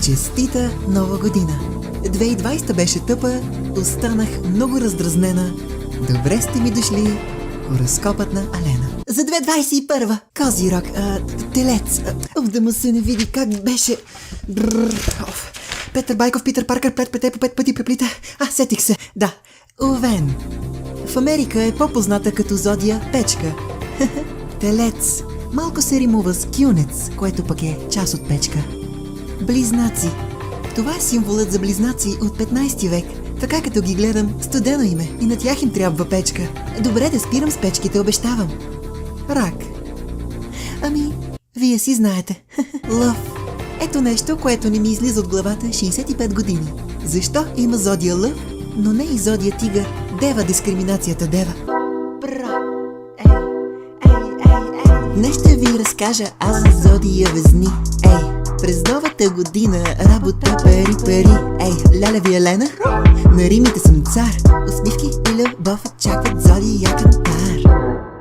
Честита нова година! 2020 беше тъпа, останах много раздразнена. Добре сте ми дошли, хороскопът на Алена. За 2021 Козирог, Телец, да му се не види как беше. Петър Байков, Питър Паркър, плет по 5 пъти преплита. Сетих се, да. Овен. В Америка е по-позната като зодия Печка. Телец. Малко се римува с Кюнец, което пък е част от Печка. Близнаци. Това е символът за близнаци от 15 век. Така като ги гледам, студено име и на тях им трябва печка. Добре, да спирам с печките, обещавам. Рак. Вие си знаете. Лъв. Ето нещо, което не ми излиза от главата 65 години. Защо има зодия Лъв, но не и зодия Тигър? Дева дискриминацията, дева. Днес ще ви разкажа аз за зодия Везни. През новата година работа пари. Ляля ви Елена? На римите съм цар. Усмивки и любов очакват зодия кантар.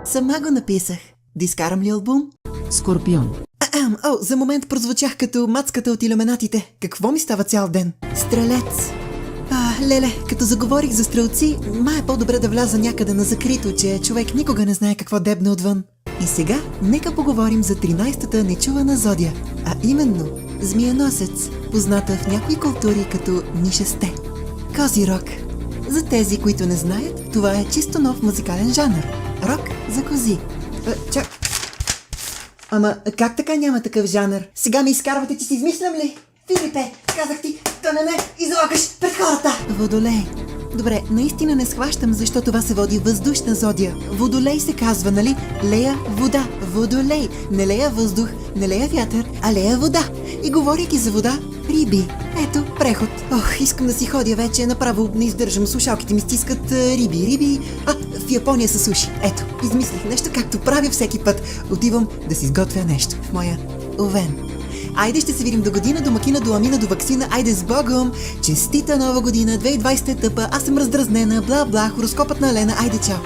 Сама го написах. Да изкарам ли албум? Скорпион. За момент прозвучах като мацката от илюминатите. Какво ми става цял ден? Стрелец. Леле, като заговорих за стрелци, е по-добре да вляза някъде на закрито, че човек никога не знае какво дебне отвън. И сега, нека поговорим за 13-та нечувана зодия, а именно Змиеносец, позната в някои култури като Нишесте. Козирог. За тези, които не знаят, това е чисто нов музикален жанр. Рок за кози. Как така няма такъв жанр? Сега ми изкарвате, че си измислям ли? Филипе, казах ти да не ме излагаш пред хората! Водолей. Добре, наистина не схващам защо това се води въздушна зодия. Водолей се казва, нали? Лея вода. Водолей. Не лея въздух, не лея вятър, а лея вода. И говорейки за вода, риби. Ето, преход. Искам да си ходя вече, направо не издържам, слушалките ми стискат. Риби. В Япония са суши. Ето, измислих нещо, както правя всеки път. Отивам да си изготвя нещо в моя овен. Айде, ще се видим до година, до макина, до амина, до ваксина. Айде с Богом! Честита нова година, 2020 е тъпа, аз съм раздразнена, бла-бла, хороскопът на Алена. Айде, чао!